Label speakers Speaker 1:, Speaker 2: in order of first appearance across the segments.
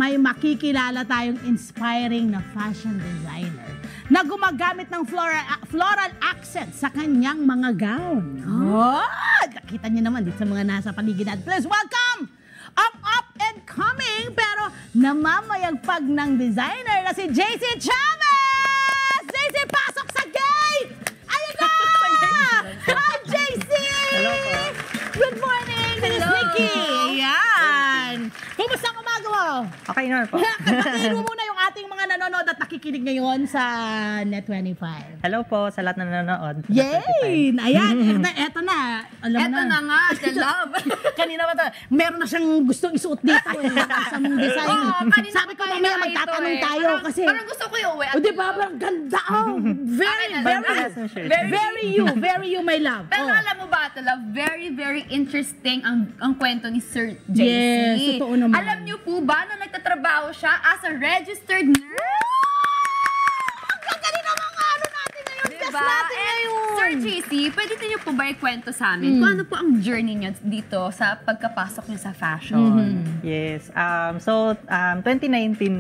Speaker 1: may makikilala tayong inspiring na fashion designer na gumagamit ng floral accent sa kanyang mga gown. Oh, nakita niyo naman dito sa mga nasa paligid natin. Please welcome ang up and coming pero namamayagpag ng designer na si JC Chavez! JC, pasok sa gate! Ayun na! Hi, JC!
Speaker 2: Hello po.
Speaker 1: Good morning! This is Nikki! Ayan! Kumusta ang umaga mo?
Speaker 2: Okay naman po.
Speaker 1: Kapatiin mo muna yung ating mga nanonood at nakikinig ngayon sa Net25.
Speaker 2: Hello po sa lahat na nanonood.
Speaker 1: Yay! Ayan, eto na. Alam mo
Speaker 3: Eto na nga, the love.
Speaker 1: Kanina ba ito? Meron na siyang gustong isuot dito sa mong design.
Speaker 3: Oo, kanina
Speaker 1: Sabi ko
Speaker 3: pa
Speaker 1: mamaya
Speaker 3: ito
Speaker 1: magtatanong
Speaker 3: eh.
Speaker 1: tayo kasi...
Speaker 3: Parang gusto ko yung uwi.
Speaker 1: O diba, parang ganda. Oh, very you, my love.
Speaker 3: Pero
Speaker 1: Oh.
Speaker 3: alam mo ba, ito, love, very, very interesting ang kwento ni Sir JC.
Speaker 1: Yes, totoo naman.
Speaker 3: Alam niyo po ba na nagtatrabaho siya as a registered nurse?
Speaker 1: Ang ganda rin ang mga ano natin ngayon. Guest
Speaker 3: Diba?
Speaker 1: natin
Speaker 3: And
Speaker 1: ngayon.
Speaker 3: Sir JC, pwede niyo po ba ikwento sa amin kung ano po ang journey niyo dito sa pagkapasok niyo sa fashion?
Speaker 2: Yes. 2019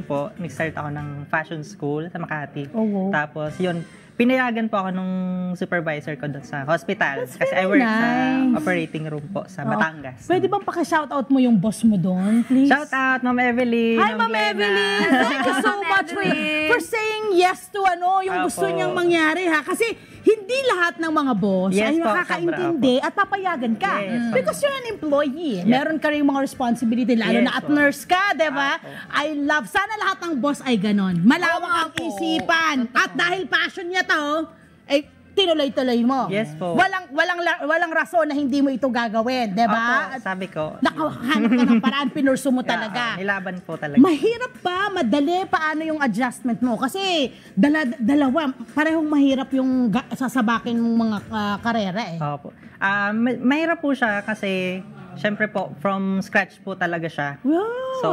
Speaker 2: po, nag-start ako ng fashion school sa Makati.
Speaker 1: Oh, wow.
Speaker 2: Tapos yun, pinayagan po ako nung supervisor ko doon sa hospital.
Speaker 1: That's
Speaker 2: Kasi I
Speaker 1: very
Speaker 2: work sa
Speaker 1: nice.
Speaker 2: operating room po sa Batangas.
Speaker 1: Pwede bang paki-shoutout mo yung boss mo doon, please?
Speaker 2: Shout out, Ma'am Evelyn.
Speaker 1: Hi, Ma'am
Speaker 2: Glenna.
Speaker 1: Evelyn! Thank you so
Speaker 3: Ma'am
Speaker 1: much
Speaker 3: Evelyn.
Speaker 1: for saying yes to yung gusto
Speaker 2: Opo.
Speaker 1: niyang mangyari, ha? Kasi hindi lahat ng mga boss
Speaker 2: Yes
Speaker 1: ay
Speaker 2: po,
Speaker 1: makakaintindi at papayagan ka.
Speaker 2: Yes,
Speaker 1: Because you're an employee.
Speaker 2: Yep.
Speaker 1: Meron ka rin mga responsibility, lalo
Speaker 2: Yes
Speaker 1: na at
Speaker 2: po.
Speaker 1: nurse ka, di ba?
Speaker 2: Opo.
Speaker 1: I love, sana lahat ng boss ay ganon. Malawak
Speaker 3: Oo nga
Speaker 1: ang
Speaker 3: po.
Speaker 1: isipan.
Speaker 3: Totoo.
Speaker 1: At dahil passion niya to, ay tinuloy-tuloy mo.
Speaker 2: Yes po.
Speaker 1: Walang rason na hindi mo ito gagawin, di ba?
Speaker 2: Opo, sabi ko.
Speaker 1: Nakahanap ka ng paraan, pinurso mo
Speaker 2: Yeah,
Speaker 1: talaga.
Speaker 2: nilaban po talaga.
Speaker 1: Mahirap ba? Madali? Paano yung adjustment mo? Kasi dalawa, parehong mahirap yung sasabakin mong mga karera eh.
Speaker 2: Opo. Mahirap po siya kasi, syempre po, from scratch po talaga siya.
Speaker 1: Wow.
Speaker 2: So,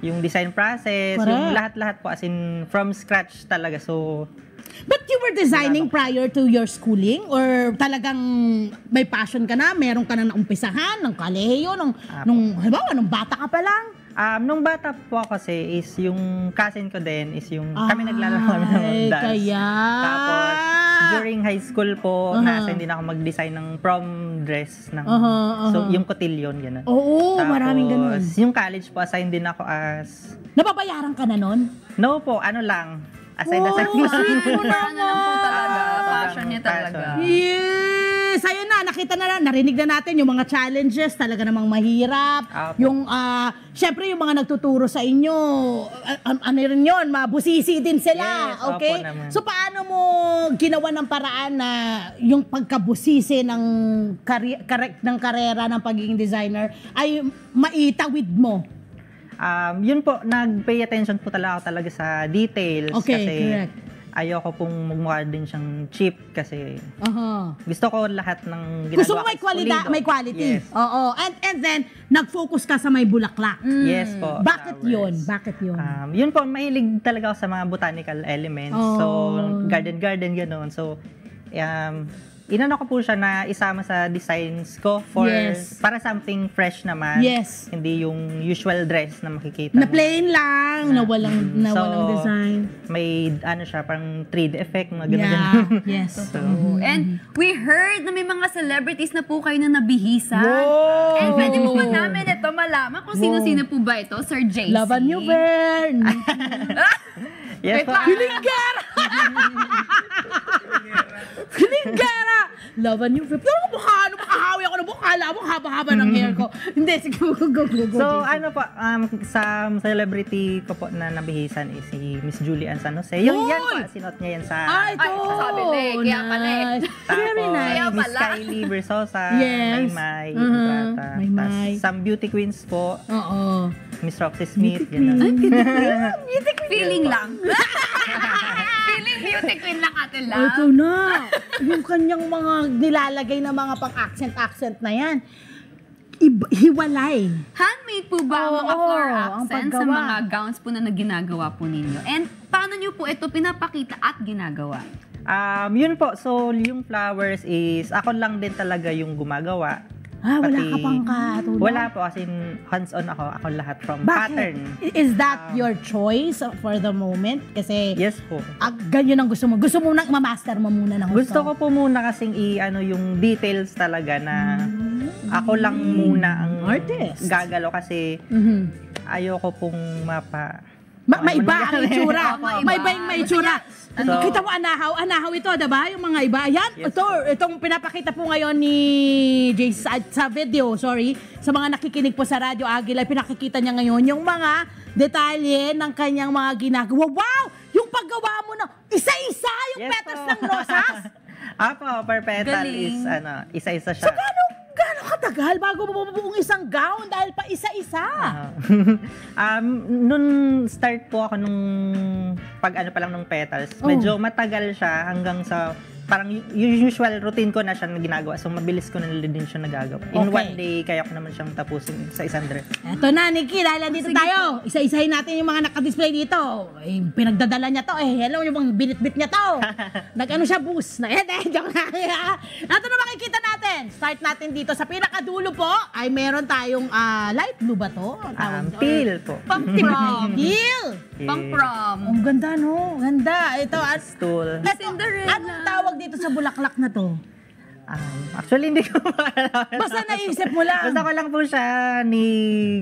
Speaker 2: yung design process,
Speaker 1: Correct.
Speaker 2: yung lahat-lahat po, as in, from scratch talaga. So,
Speaker 1: But you were designing prior to your schooling? Or talagang may passion ka na? Meron ka na naumpisahan ng kalehiyo? Halimbawa, nung bata ka pa lang?
Speaker 2: nung bata po ako kasi, is yung cousin ko din, is yung kami naglalaro kami ng
Speaker 1: Ay,
Speaker 2: dance.
Speaker 1: kaya.
Speaker 2: Tapos, during high school po, nasa din ako mag-design ng prom dress. Ng, So, yung cotillion, gano'n.
Speaker 1: Oo,
Speaker 2: Tapos,
Speaker 1: maraming ganun.
Speaker 2: yung college po, assign din ako as...
Speaker 1: Napapayaran ka na nun?
Speaker 2: No po, ano lang. Assign na sa
Speaker 1: sweet mo
Speaker 3: Ano lang po talaga, passion niya
Speaker 2: Passion.
Speaker 3: talaga.
Speaker 1: Yes! Ayun na, nakita na, narinig na natin yung mga challenges, talaga namang mahirap.
Speaker 2: Opo.
Speaker 1: Yung, syempre yung mga nagtuturo sa inyo, ano rin yun, mabusisi din sila,
Speaker 2: Yes, opo
Speaker 1: okay?
Speaker 2: naman.
Speaker 1: So paano mo ginawa ng paraan na yung pagkabusisi ng ng karera ng pagiging designer ay maitawid mo?
Speaker 2: Yun po, nag-pay attention po talaga sa details.
Speaker 1: Okay,
Speaker 2: kasi
Speaker 1: correct.
Speaker 2: ayoko pong magmukha din siyang cheap kasi gusto ko lahat ng ginagawa
Speaker 1: Gusto mo may
Speaker 2: ko is pulido.
Speaker 1: may quality.
Speaker 2: Yes.
Speaker 1: Oo. And then, nag-focus ka sa may bulaklak.
Speaker 2: Yes po.
Speaker 1: Bakit
Speaker 2: flowers.
Speaker 1: yun? Bakit yun?
Speaker 2: Yun po, mahilig talaga ako sa mga botanical elements. So, garden, gano'n. So, inano ko po siya na isama sa designs ko for
Speaker 1: Yes.
Speaker 2: para something fresh naman.
Speaker 1: Yes.
Speaker 2: Hindi yung usual dress na makikita
Speaker 1: Na
Speaker 2: mo.
Speaker 1: plain lang, na walang
Speaker 2: So,
Speaker 1: design.
Speaker 2: May ano siya, parang 3D effect, mga ganun.
Speaker 1: Yeah, yes.
Speaker 3: And we heard na may mga celebrities na po kayo na nabihisa.
Speaker 1: Wow!
Speaker 3: And pwede po ba namin ito malaman kung sino-sino po ba ito, Sir JC?
Speaker 1: Laban niyo, Vern!
Speaker 2: Yes po.
Speaker 1: Pilinggera! Pilinggera! Laban niyo, Vern. Pero makahawi ako ng mukha. Alam mo, haba-haba ng hair ko. Hindi, sige, go.
Speaker 2: So, ano po, sa celebrity ko po na nabihisan is si Miss Julian San Jose. Yung
Speaker 1: Uy!
Speaker 2: yan po, sinot niya yan sa...
Speaker 1: Ay, ito!
Speaker 3: Ay, sabi na eh, kaya pala eh.
Speaker 1: Nice.
Speaker 2: Tapos,
Speaker 1: Very nice.
Speaker 3: Kaya
Speaker 2: Miss
Speaker 3: pala.
Speaker 2: Kylie Versosa,
Speaker 1: Yes.
Speaker 2: Maymay,
Speaker 1: Uh-huh.
Speaker 2: Ibrata.
Speaker 1: Maymay.
Speaker 2: Tas, some beauty queens po,
Speaker 1: Oo.
Speaker 2: Miss Roxy Smith, gano'n.
Speaker 3: Feeling lang. Feeling beauty queen lang ate
Speaker 1: Ito
Speaker 3: love.
Speaker 1: na. Yung kanyang mga nilalagay na mga pang-accent na yan. Hiwalay.
Speaker 3: Handmade po ba ang mga
Speaker 1: Oo,
Speaker 3: flower
Speaker 1: ang
Speaker 3: accent sa
Speaker 1: paggawa.
Speaker 3: mga gowns po na ginagawa po ninyo? And paano nyo po ito pinapakita at ginagawa?
Speaker 2: Yun po, so yung flowers is, ako lang din talaga yung gumagawa.
Speaker 1: Wala
Speaker 2: Pati-
Speaker 1: ka pang katulong?
Speaker 2: Wala po, as in, hands-on ako lahat from
Speaker 1: Bakit?
Speaker 2: pattern.
Speaker 1: Is that your choice for the moment? Kasi
Speaker 2: Yes po.
Speaker 1: ganyan ang gusto mo. Gusto mo nang ma-master mo muna ng
Speaker 2: Gusto ko po muna kasing yung details talaga na ako lang muna ang
Speaker 1: Artist.
Speaker 2: gagalaw kasi ayoko pong
Speaker 1: Maiba ang itsura.
Speaker 3: Maiba.
Speaker 1: Maiba yung may itsura.
Speaker 2: So-
Speaker 1: Kita mo, anahaw ito, diba? Yung mga iba. Ayan,
Speaker 2: Yes,
Speaker 1: itong pinapakita po ngayon ni Jay sa video, sa mga nakikinig po sa Radyo Agila, pinakikita niya ngayon yung mga detalye ng kanyang mga ginagawa. Wow! Yung paggawa mo na isa-isa yung
Speaker 2: Yes
Speaker 1: petals
Speaker 2: po.
Speaker 1: ng rosas.
Speaker 2: Apo, per petal
Speaker 3: Galing.
Speaker 2: is isa-isa
Speaker 1: So,
Speaker 2: siya.
Speaker 1: gaano katagal bago mo mabubuong isang gown dahil pa isa-isa?
Speaker 2: Nun start po ako nung pag pa lang ng petals, medyo matagal siya hanggang sa parang yung usual routine ko na siya na ginagawa. So, mabilis ko na din siya nagagawa. In
Speaker 1: Okay.
Speaker 2: one day, kaya ko naman siyang tapusin sa isang dress.
Speaker 1: Eto na, Nikki, dahil nandito tayo. Isa-isahin natin yung mga nakadisplay dito. Pinagdadala niya to. Hello, yung mga binit-bit niya to. Nag-ano siya, boost. Joke lang. Ito na makikita natin. Start natin dito. Sa pinakadulo po, ay meron tayong light blue ba to?
Speaker 2: Peel po.
Speaker 3: Pang-prom.
Speaker 1: Peel.
Speaker 3: Pang-prom.
Speaker 1: Ang ganda, no? Ganda. Ito,
Speaker 2: Stool.
Speaker 3: Cinderella.
Speaker 1: anong tawag dito sa bulaklak na to?
Speaker 2: Actually, hindi ko maalala.
Speaker 1: Basta naisip mo lang.
Speaker 2: Basta ko lang po siya ni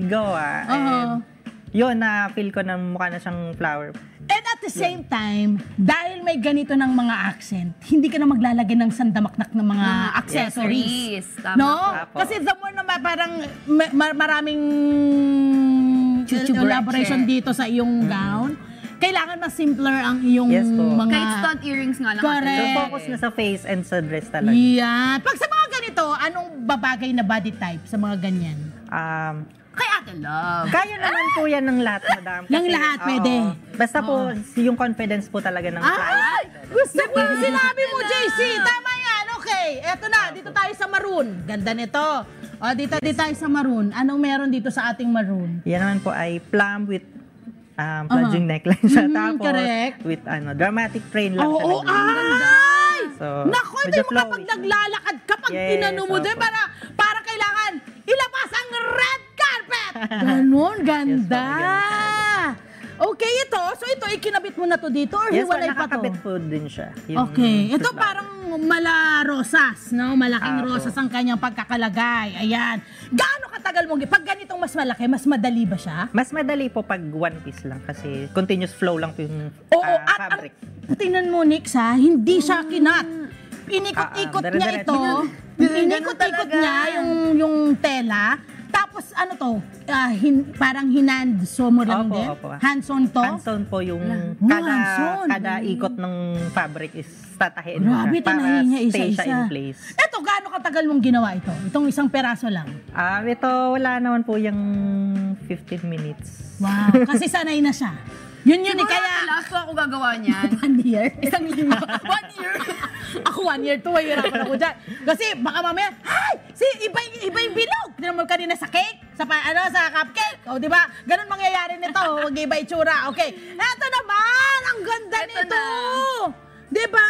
Speaker 2: Gawa. And yun, na-feel ko na mukha na siyang flower.
Speaker 1: And at the same time, dahil may ganito ng mga accent, hindi ka na maglalagay ng sandamaknak ng mga accessories.
Speaker 3: Tama
Speaker 1: No?
Speaker 3: po.
Speaker 2: Apo.
Speaker 1: Kasi the more na parang maraming
Speaker 3: Chuchu
Speaker 1: elaboration
Speaker 3: bracelet.
Speaker 1: dito sa iyong gown, kailangan mas simpler ang iyong
Speaker 2: Yes po.
Speaker 1: mga...
Speaker 3: Kahit stud earrings nga lang.
Speaker 1: Correct.
Speaker 2: So, focus na sa face and sa dress talaga.
Speaker 1: Yan. Pag sa mga ganito, anong babagay na body type sa mga ganyan?
Speaker 3: Kay Ate Love.
Speaker 2: Kaya naman po yan ng lahat, madam.
Speaker 1: Ng lahat, pwede.
Speaker 2: Basta po, yung confidence po talaga ng client.
Speaker 1: Ay! Gusto ko yung sinabi mo, JC. Tama yan. Okay. Eto na. Dito tayo sa maroon. Ganda nito. O, dito tayo sa maroon. Anong meron dito sa ating maroon?
Speaker 2: Yan naman po ay plum with plunging neckline siya. Tapos,
Speaker 1: correct.
Speaker 2: with dramatic train lang siya.
Speaker 1: Oo,
Speaker 2: nag-
Speaker 1: ay!
Speaker 2: So,
Speaker 1: Naku, ito
Speaker 2: medyo
Speaker 1: yung kapag
Speaker 2: flowy.
Speaker 1: naglalakad ka, pag
Speaker 2: Yes,
Speaker 1: tinano mo din,
Speaker 2: opo.
Speaker 1: para kailangan ilabas ang red carpet. Ganon, ganda. Okay, ito. So, ito, ikinabit mo na to dito or
Speaker 2: Yes,
Speaker 1: hiwalay pa to?
Speaker 2: nakakabit po din siya. Yung
Speaker 1: Okay. Ito
Speaker 2: flower.
Speaker 1: parang mala rosas, no? Malaking
Speaker 2: Apo.
Speaker 1: rosas ang kanyang pagkakalagay. Ayan. Gaano katagal mo? Pag ganitong mas malaki, mas madali ba siya?
Speaker 2: Mas madali po pag one piece lang kasi continuous flow lang po yung
Speaker 1: Oo,
Speaker 2: fabric.
Speaker 1: tingnan mo, Nix, ha? Hindi siya kinat. Inikot-ikot niya
Speaker 2: dire-diretso.
Speaker 1: ito. Inikot-ikot niya yung tela. Tapos ano to? Parang hinandso mo lang
Speaker 2: Opo,
Speaker 1: din?
Speaker 2: opo.
Speaker 1: Hands-on to?
Speaker 2: Hands-on po yung
Speaker 1: hands-on.
Speaker 2: kada ikot ng fabric is tatahin mo
Speaker 1: Grabe,
Speaker 2: siya para
Speaker 1: tinahin niya
Speaker 2: stay
Speaker 1: isa-isa.
Speaker 2: siya in place.
Speaker 1: Eto, gaano katagal mong ginawa ito? Itong isang peraso lang.
Speaker 2: Ito wala naman po yung 15 minutes.
Speaker 1: Wow, kasi sanay na siya. Yun
Speaker 3: Siguro
Speaker 1: kaya...
Speaker 3: Ate Love, kung ako gagawa niyan.
Speaker 1: 1 year?
Speaker 3: Isang linggo. 1 year.
Speaker 1: Ako 1 year, 2 year ako dyan. Kasi baka mamaya, iba yung bilog. Di naman kanina sa cake, sa cupcake. O, di ba? Ganun mangyayari nito. Mag-iba itsura. Okay. Eto naman, ang ganda
Speaker 3: Eto
Speaker 1: nito.
Speaker 3: na.
Speaker 1: Di ba?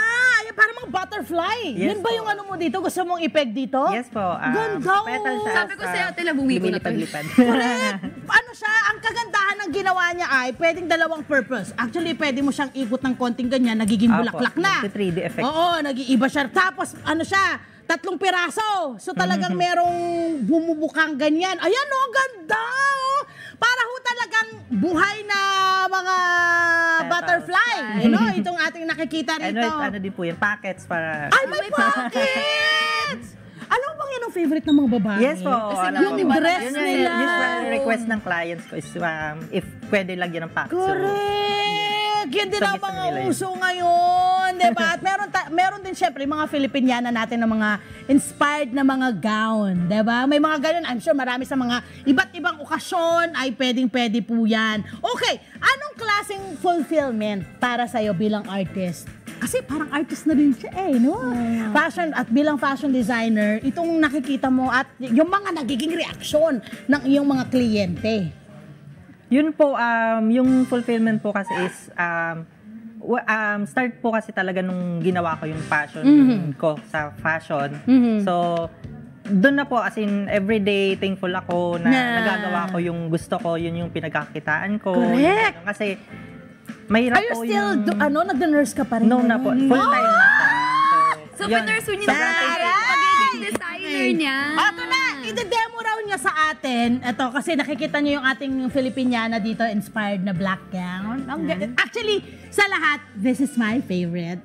Speaker 1: Yung parang mga butterfly.
Speaker 2: Yes
Speaker 1: Yan ba
Speaker 2: po.
Speaker 1: yung ano mo dito? Gusto mong ipeg dito?
Speaker 2: Yes po.
Speaker 1: Ganda,
Speaker 2: Petal siya.
Speaker 3: Sabi ko sa'yo, Ate Love, bumiko na to.
Speaker 2: Lumilipad-lipad.
Speaker 1: Correct. Ano siya, ang kagandahan ng ginawa niya ay pwedeng dalawang purpose. Actually, pwede mo siyang ikot ng konting ganyan, nagiging bulaklak na.
Speaker 2: Apo, 3D effect.
Speaker 1: Oo, nag-iiba siya. Tapos, ano siya, 3 piraso. So, talagang merong bumubukang ganyan. Ayan, oh, ang ganda, oh. Para ho talagang buhay na mga
Speaker 2: Petals.
Speaker 1: butterfly. You know, itong ating nakikita
Speaker 2: And
Speaker 1: rito.
Speaker 2: ano din po yan, packets para...
Speaker 1: Ay, may pockets! Alam mo bang yan ang favorite ng mga babae?
Speaker 2: Yes po.
Speaker 3: Kasi
Speaker 2: alam
Speaker 1: yung
Speaker 2: ko po.
Speaker 1: dress
Speaker 2: Yun
Speaker 1: nila.
Speaker 2: usual request ng clients ko is if pwede lagyan ng pack.
Speaker 1: Correct! Yan din ang
Speaker 2: Gusto
Speaker 1: mga
Speaker 2: nila yun.
Speaker 1: uso ngayon, di ba? At meron din syempre mga Filipiniana natin na mga inspired na mga gown, di ba? May mga ganun, I'm sure marami sa mga iba't ibang okasyon ay pwedeng-pwede po yan. Okay, anong klaseng fulfillment para sa'yo bilang artist? Kasi parang artist na rin siya no? Fashion, at bilang fashion designer, itong nakikita mo at yung mga nagiging reaksyon ng iyong mga kliyente.
Speaker 2: Yun po, yung fulfillment po kasi is, start po kasi talaga nung ginawa ko yung passion ko sa fashion. So, doon na po, as in, everyday thankful ako na
Speaker 1: Na-
Speaker 2: nagagawa ko yung gusto ko, yun yung pinagkakitaan ko.
Speaker 1: Correct.
Speaker 2: Yung, kasi, mahirap
Speaker 1: Are you
Speaker 2: po
Speaker 1: still,
Speaker 2: yung...
Speaker 1: nag-nurse ka pa rin?
Speaker 2: No na po,
Speaker 1: ngayon?
Speaker 2: full time na po.
Speaker 3: So,
Speaker 2: yun.
Speaker 3: pinurse niya
Speaker 2: Sobrang
Speaker 3: na
Speaker 2: thankful.
Speaker 3: pagiging designer niya.
Speaker 1: Ito na, ide-demo raw niya sa atin. Ito, kasi nakikita niyo yung ating Filipiniana dito, inspired na black gown. Actually, sa lahat, this is my favorite.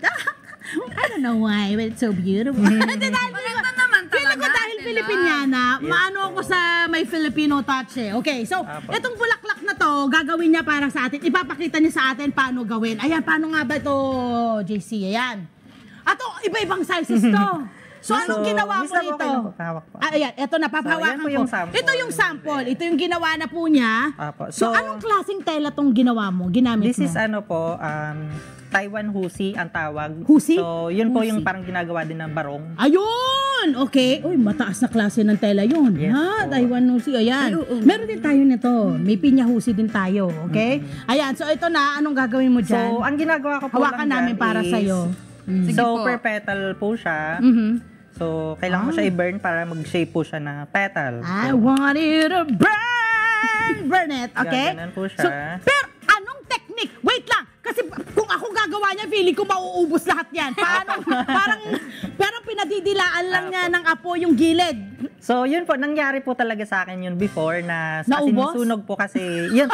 Speaker 1: I don't know why, but it's so beautiful. Hindi, dahil
Speaker 3: Maganda naman
Speaker 1: feeling ko
Speaker 3: talaga,
Speaker 1: dahil
Speaker 3: diba?
Speaker 1: Filipiniana,
Speaker 2: Yes
Speaker 1: maano
Speaker 2: po.
Speaker 1: ako sa may Filipino touch eh. Okay, so,
Speaker 2: Apo.
Speaker 1: itong bulaklak na to, gagawin niya para sa atin. Ipapakita niya sa atin paano gawin. Ayan, paano nga ba ito, JC? Ayan. Ato, iba-ibang sizes to. So, anong ginawa mo
Speaker 2: Misa,
Speaker 1: rito?
Speaker 2: okay na po, pahawak po.
Speaker 1: Ayan, ito na,
Speaker 2: So,
Speaker 1: papahawakan
Speaker 2: yan po
Speaker 1: ko.
Speaker 2: yung sample.
Speaker 1: Ito yung sample. Ito yung ginawa na po niya.
Speaker 2: Apo.
Speaker 1: So,
Speaker 2: So,
Speaker 1: anong klaseng tela tong ginawa mo? Ginamit
Speaker 2: This
Speaker 1: mo?
Speaker 2: is Taiwan Husi ang tawag.
Speaker 1: Husi?
Speaker 2: So, yun po
Speaker 1: Husi.
Speaker 2: yung parang ginagawa din ng barong.
Speaker 1: Ayun! Okay. Uy, mataas na klase ng tela yun.
Speaker 2: Yes
Speaker 1: ha?
Speaker 2: po.
Speaker 1: Taiwan Husi. Ayan.
Speaker 3: Ay, oo.
Speaker 1: Meron din tayo nito. May pinya Husi din tayo. Okay? Ayan. So, ito na. Anong gagawin mo dyan?
Speaker 2: So, ang ginagawa ko po
Speaker 1: Hawakan
Speaker 2: lang
Speaker 1: namin
Speaker 2: dyan
Speaker 1: para
Speaker 2: is-
Speaker 1: sa'yo.
Speaker 3: Sige
Speaker 2: So,
Speaker 3: po.
Speaker 2: per petal po siya.
Speaker 1: Mhm.
Speaker 2: So, kailangan mo siya i-burn para mag-shape po siya na petal.
Speaker 1: I
Speaker 2: So,
Speaker 1: want you to burn! Burn it. Okay?
Speaker 2: Ganun po siya.
Speaker 1: So, pero anong technique? Wait lang. Kasi kung ako gagawa niya, feeling ko mauubos lahat yan. Paano? parang pinadidilaan lang niya ng apo yung gilid.
Speaker 2: So, yun po, nangyari po talaga sa akin yun before na sa
Speaker 1: Naubos?
Speaker 2: sinusunog po kasi, yun,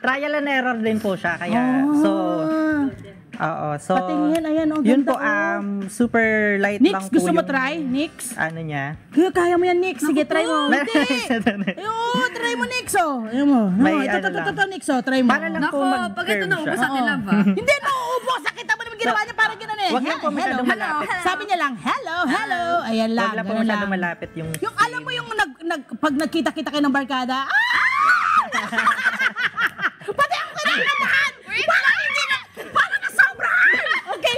Speaker 2: trial and error din po siya. Kaya, so, so,
Speaker 1: Patingin, ayan, ang
Speaker 2: yun
Speaker 1: ganda,
Speaker 2: po,
Speaker 1: oh.
Speaker 2: super light lang
Speaker 1: Nix,
Speaker 2: po
Speaker 1: gusto mo
Speaker 2: yung,
Speaker 1: try? Nix?
Speaker 2: ano niya.
Speaker 1: Kaya mo yan, Nix. Sige, try mo. Hindi.
Speaker 2: May-
Speaker 1: Oo, try mo, Nix, oh. Ayan mo.
Speaker 2: May
Speaker 1: Ito,
Speaker 2: ano lang.
Speaker 1: Nix, oh. Try mo.
Speaker 2: Para lang
Speaker 3: Nako,
Speaker 2: po
Speaker 3: pag ito
Speaker 2: mag-curve
Speaker 3: naubos
Speaker 2: siya.
Speaker 3: sa atin, love,
Speaker 1: Hindi na uubos. Nakita mo naman ginawa niya, parang gano'n eh.
Speaker 2: Wag lang po masyadong
Speaker 1: Hello.
Speaker 2: malapit.
Speaker 1: Sabi niya lang, hello, hello. Ayan lang,
Speaker 2: Wag lang po
Speaker 1: ganun
Speaker 2: masyadong
Speaker 1: lang.
Speaker 2: malapit yung...
Speaker 1: Yung alam mo yung pag nagkita-kita kayo ng barkada, pati ako kinakabahan! Parang nasobrahan! Okay.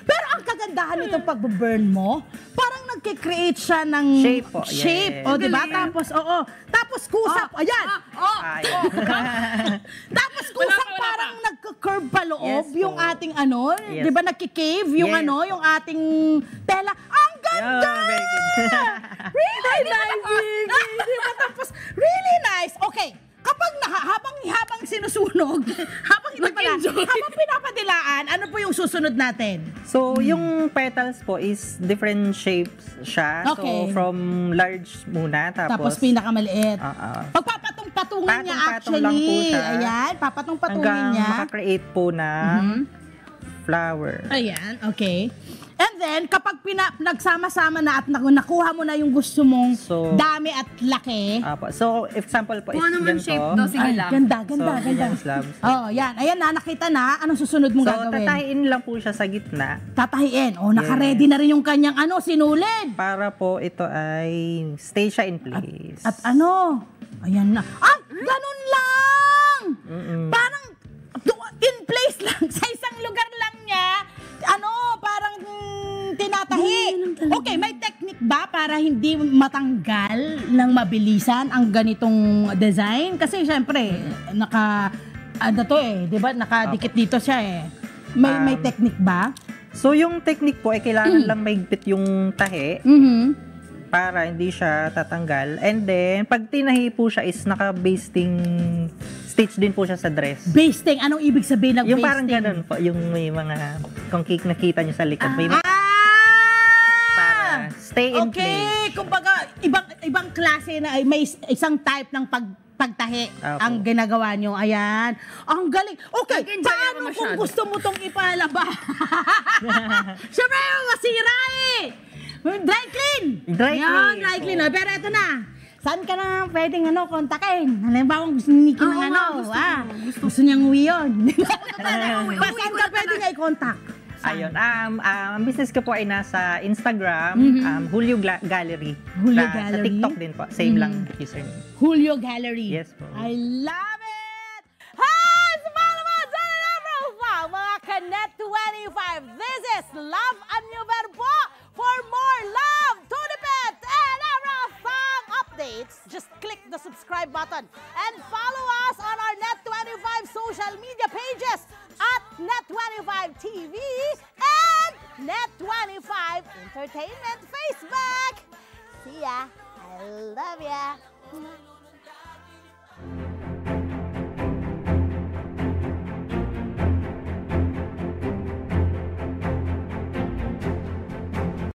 Speaker 1: Pero ang kagandahan nitong pag-burn mo, parang nagkikreate siya ng
Speaker 2: Shape po,
Speaker 1: shape.
Speaker 2: yes.
Speaker 1: O, diba?
Speaker 3: Galing.
Speaker 1: Tapos kusap. Ayan.
Speaker 2: Ay.
Speaker 1: Tapos kusap parang nagka-curve pa loob
Speaker 2: Yes po.
Speaker 1: yung ating ano.
Speaker 2: Yes.
Speaker 1: Di ba nagki-cave yung
Speaker 2: Yes
Speaker 1: ano,
Speaker 2: po.
Speaker 1: yung ating tela. Ang ganda!
Speaker 2: Yeah, very good.
Speaker 1: Really nice, Vicky. Di ba? Tapos, really nice. Okay. Kapag habang sinusunog, habang pinapadilaan, ano po yung susunod natin?
Speaker 2: So, yung petals po is different shapes siya.
Speaker 1: Okay.
Speaker 2: So, from large muna,
Speaker 1: Tapos
Speaker 2: tapos
Speaker 1: pinakamaliit.
Speaker 2: Oo.
Speaker 1: Pagpapatong-patungin niya
Speaker 2: Patong-patong lang
Speaker 1: actually.
Speaker 2: po siya.
Speaker 1: Ayan, papatong-patungin
Speaker 2: hanggang
Speaker 1: niya.
Speaker 2: makakreate po ng flower.
Speaker 1: Ayan, okay. And then, kapag nagsama-sama na at nakuha mo na yung gusto mong
Speaker 2: So,
Speaker 1: dami at laki.
Speaker 2: Apo. So, example po is
Speaker 3: Kung ano man
Speaker 2: ganito.
Speaker 3: shape to, sige
Speaker 1: Ay,
Speaker 3: lang.
Speaker 1: ganda.
Speaker 2: So, ganyan slabs.
Speaker 1: Oh, yan. Ayan na, nakita na. Anong susunod mong
Speaker 2: So,
Speaker 1: gagawin?
Speaker 2: tatahiin lang po siya sa gitna
Speaker 1: Tatahiin. Oh, naka-ready na rin yung kanyang sinulid.
Speaker 2: para po ito ay stay siya in place.
Speaker 1: At ano? Ayan na. Ganun lang! Parang in place lang. Sa isang lugar lang niya. Parang tinatahi. Okay, may technique ba para hindi matanggal ng mabilisan ang ganitong design? Kasi syempre, di ba? Nakadikit dito siya eh. May technique ba?
Speaker 2: So, yung technique po ay kailangan lang maigpit yung tahi para hindi siya tatanggal. And then, pag tinahi po siya is naka-basting stitch din po siya sa dress.
Speaker 1: Basting. Anong ibig sabihin ng
Speaker 2: Yung
Speaker 1: basting?
Speaker 2: parang ganun po, yung may mga, kung nakita nyo sa likod, may mga para stay in place.
Speaker 1: Okay, kumbaga ibang klase na may isang type ng pagtahi
Speaker 2: Opo.
Speaker 1: ang ginagawa nyo. Ayan. Ang galing. Okay,
Speaker 3: Nag-enjoy
Speaker 1: paano
Speaker 3: ako
Speaker 1: kung
Speaker 3: masyado.
Speaker 1: gusto mo tong ipalaba? Siyempre, masira eh. Dry clean.
Speaker 2: Dry
Speaker 1: Yan,
Speaker 2: clean.
Speaker 1: dry clean. Oh, pero ito na. Saan ka na pwedeng kontakin? Halimbawa kung gusto ni Nikki
Speaker 3: Oo
Speaker 1: ng
Speaker 3: nga, gusto ko.
Speaker 1: gusto niyang uwi yun.
Speaker 3: Uwi
Speaker 1: Saan
Speaker 3: ko
Speaker 1: ka
Speaker 3: na
Speaker 1: pwedeng i-contact?
Speaker 2: Ayun. Ang business ko po ay nasa Instagram, Julio Gallery.
Speaker 1: Julio
Speaker 2: Sa
Speaker 1: Gallery?
Speaker 2: TikTok din po. Same lang username.
Speaker 1: Julio Gallery.
Speaker 2: Yes po.
Speaker 1: I love it! Hi! Sumalama sa profile, mga Kanet25. This is Love and New Verbo. For more love, Tunipet, and Arafang updates, just click the subscribe button and follow us on our Net25 social media pages at Net25 TV and Net25 Entertainment Facebook. ya. I love ya.